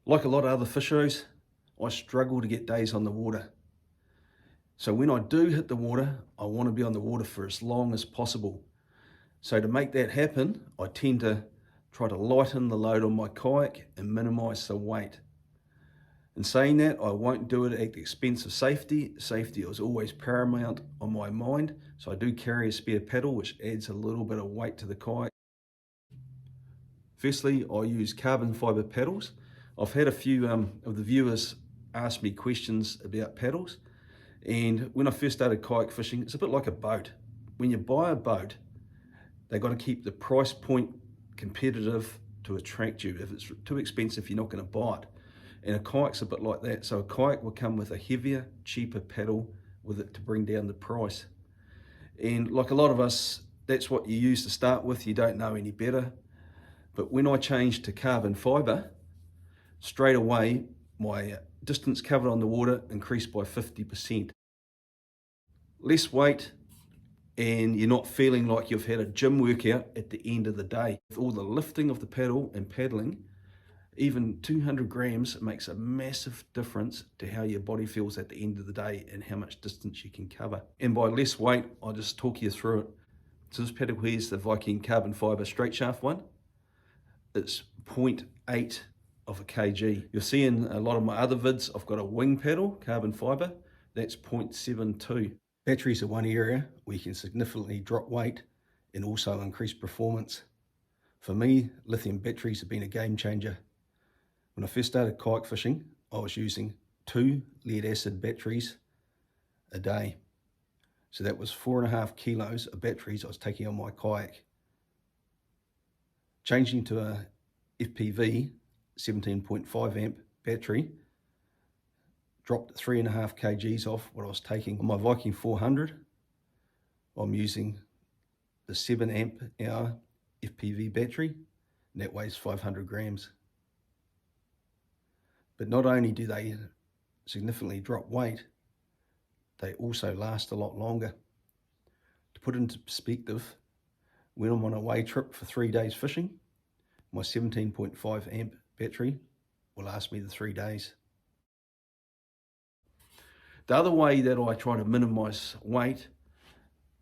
Like a lot of other fishers, I struggle to get days on the water. So when I do hit the water, I want to be on the water for as long as possible. So to make that happen, I tend to try to lighten the load on my kayak and minimize the weight. In saying that, I won't do it at the expense of safety. Safety is always paramount on my mind. So I do carry a spare paddle, which adds a little bit of weight to the kayak. Firstly, I use carbon fiber paddles. I've had a few of the viewers ask me questions about paddles. And when I first started kayak fishing, it's a bit like a boat. When you buy a boat, they've got to keep the price point competitive to attract you. If it's too expensive, you're not going to buy it. And a kayak's a bit like that. So a kayak will come with a heavier, cheaper paddle with it to bring down the price. And like a lot of us, that's what you use to start with. You don't know any better. But when I changed to carbon fiber, straight away, my distance covered on the water increased by 50%. Less weight, and you're not feeling like you've had a gym workout at the end of the day. With all the lifting of the paddle and paddling, even 200 grams makes a massive difference to how your body feels at the end of the day and how much distance you can cover. And by less weight, I'll just talk you through it. So this paddle here is the Viking carbon fiber straight shaft one. It's 0.8 of a kg. You'll see in a lot of my other vids, I've got a wing paddle, carbon fiber, that's 0.72. Batteries are one area where you can significantly drop weight and also increase performance. For me, lithium batteries have been a game changer. When I first started kayak fishing, I was using 2 lead acid batteries a day. So that was 4.5 kilos of batteries I was taking on my kayak. Changing to a FPV 17.5 amp battery dropped 3.5 kgs off what I was taking. On my Viking 400, I'm using the 7 amp hour FPV battery, and that weighs 500 grams. But not only do they significantly drop weight, they also last a lot longer. To put into perspective, when I'm on a away trip for 3 days fishing, my 17.5 amp battery will last me the 3 days. The other way that I try to minimize weight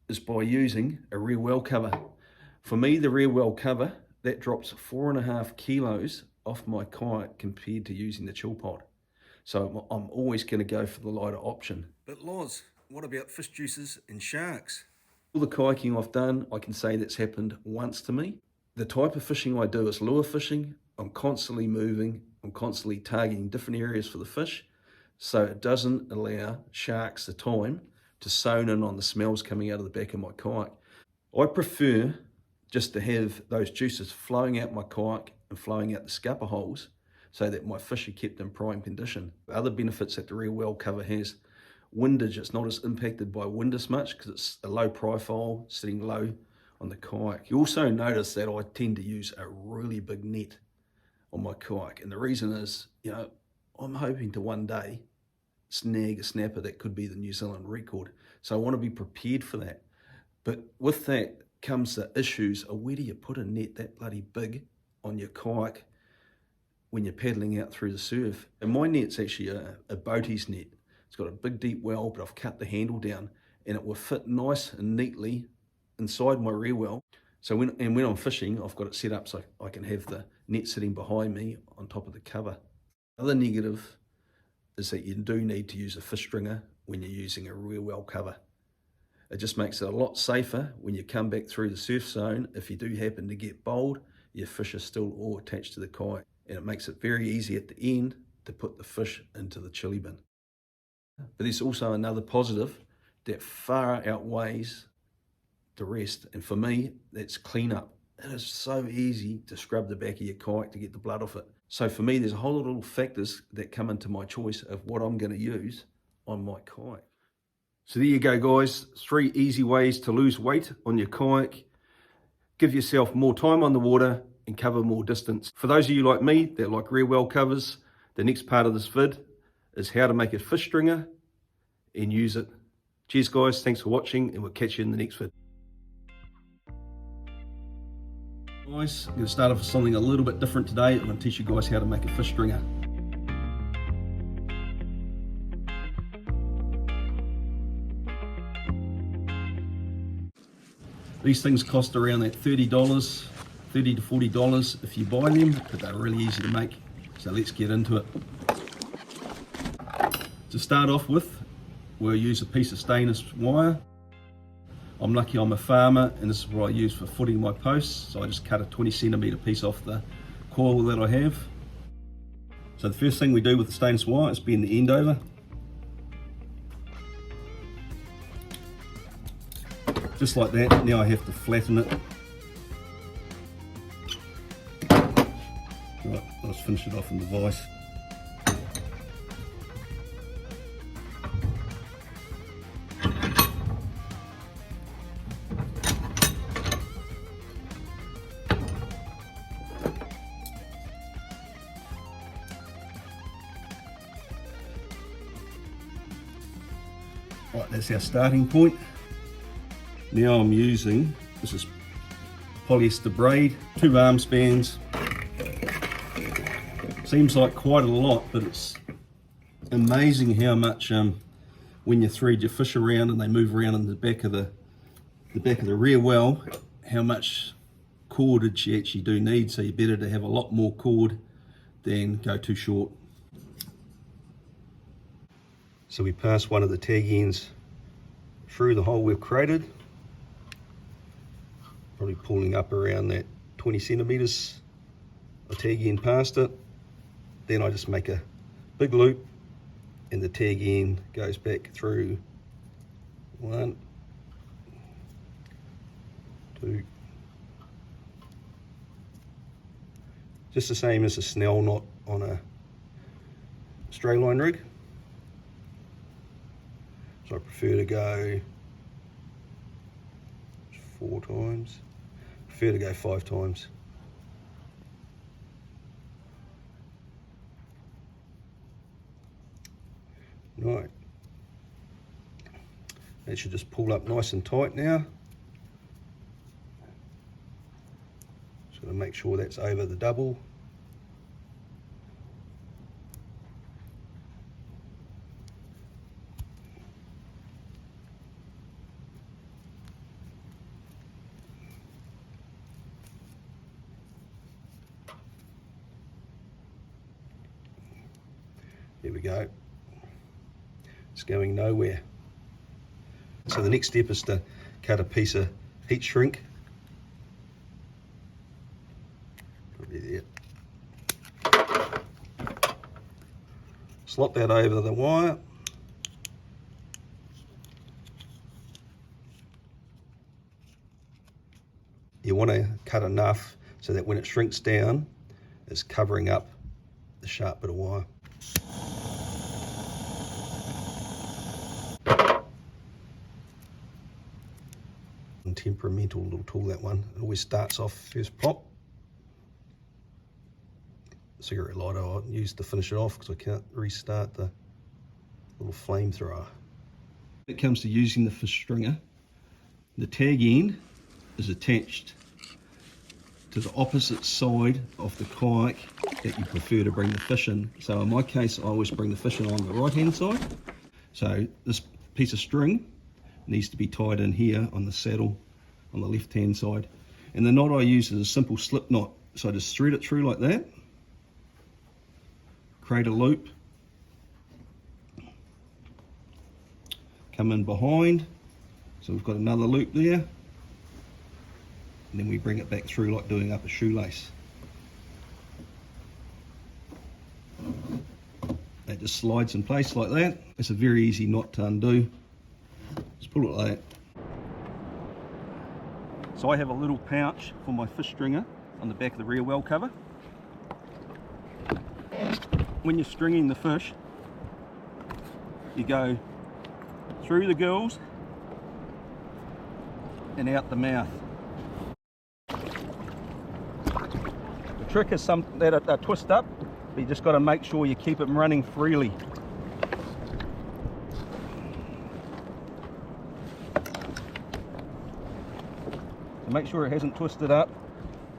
is by using a rear well cover. For me, the rear well cover, that drops 4.5 kilos off my kayak compared to using the chill pod. So I'm always going to go for the lighter option. But Loz, what about fish juices and sharks? All the kayaking I've done, I can say that's happened once to me. The type of fishing I do is lure fishing. I'm constantly moving. I'm constantly targeting different areas for the fish. So it doesn't allow sharks the time to zone in on the smells coming out of the back of my kayak. I prefer just to have those juices flowing out my kayak and flowing out the scupper holes so that my fish are kept in prime condition. The other benefits that the rear well cover has, windage, it's not as impacted by wind as much because it's a low profile, sitting low on the kayak. You also notice that I tend to use a really big net on my kayak. And the reason is, I'm hoping to one day snag a snapper that could be the New Zealand record. So I want to be prepared for that. But with that comes the issues of where do you put a net that bloody big on your kayak when you're paddling out through the surf. And my net's actually a boatie's net. It's got a big deep well, but I've cut the handle down and it will fit nice and neatly inside my rear well. So when I'm fishing, I've got it set up so I can have the net sitting behind me on top of the cover. Other negative is that you do need to use a fish stringer when you're using a rear well cover. It just makes it a lot safer when you come back through the surf zone. If you do happen to get bowled, your fish are still all attached to the kayak. And it makes it very easy at the end to put the fish into the chili bin. But there's also another positive that far outweighs the rest. And for me, that's cleanup. It is so easy to scrub the back of your kayak to get the blood off it. So for me, there's a whole lot of little factors that come into my choice of what I'm going to use on my kayak. So there you go, guys. 3 easy ways to lose weight on your kayak. Give yourself more time on the water and cover more distance. For those of you like me that like rear well covers, the next part of this vid is how to make a fish stringer and use it. Cheers, guys. Thanks for watching, and we'll catch you in the next vid. Guys, I'm going to start off with something a little bit different today. I'm going to teach you guys how to make a fish stringer. These things cost around that $30, $30 to $40 if you buy them, but they're really easy to make. So let's get into it. To start off with, we'll use a piece of stainless wire. I'm lucky I'm a farmer, and this is what I use for footing my posts. So I just cut a 20cm piece off the coil that I have. So the first thing we do with the stainless wire is bend the end over. Just like that. Now I have to flatten it. Right, let's finish it off in the vise. Right, that's our starting point. Now I'm using, this is polyester braid, 2 arm spans. Seems like quite a lot, but it's amazing how much when you thread your fish around and they move around in the back of the rear well, how much cordage you actually do need. So you're better to have a lot more cord than go too short. So we pass one of the tag ends through the hole we've created, probably pulling up around that 20 centimeters of tag end past it. Then I just make a big loop and the tag end goes back through 1, 2, just the same as a snell knot on a straight line rig. So I prefer to go 4 times, prefer to go 5 times. Right, that should just pull up nice and tight now. Just got to make sure that's over the double. There we go. It's going nowhere. So the next step is to cut a piece of heat shrink. Probably there. Slot that over the wire. You want to cut enough so that when it shrinks down, it's covering up the sharp bit of wire. Temperamental little tool, that one. It always starts off first pop. Cigarette lighter I use to finish it off because I can't restart the little flamethrower. When it comes to using the fish stringer, the tag end is attached to the opposite side of the kayak that you prefer to bring the fish in. So in my case, I always bring the fish in on the right hand side. So this piece of string needs to be tied in here on the saddle on the left hand side, and the knot I use is a simple slip knot. So I just thread it through like that, create a loop, come in behind, so we've got another loop there, and then we bring it back through like doing up a shoelace. That just slides in place like that. It's a very easy knot to undo. Just pull it like that. So I have a little pouch for my fish stringer on the back of the rear well cover. When you're stringing the fish, you go through the gills and out the mouth. The trick is that they twist up, but you just got to make sure you keep them running freely. Make sure it hasn't twisted up.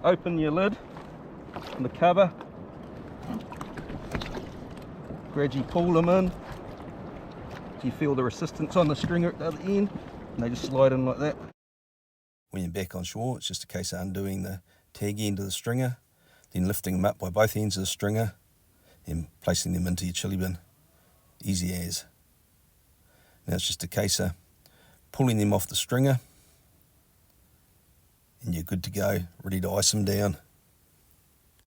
Open your lid and the cover. Gradually pull them in. So you feel the resistance on the stringer at the other end, and they just slide in like that. when you're back on shore, it's just a case of undoing the tag end of the stringer, then lifting them up by both ends of the stringer and placing them into your chili bin. Easy as. Now it's just a case of pulling them off the stringer and you're good to go, ready to ice them down.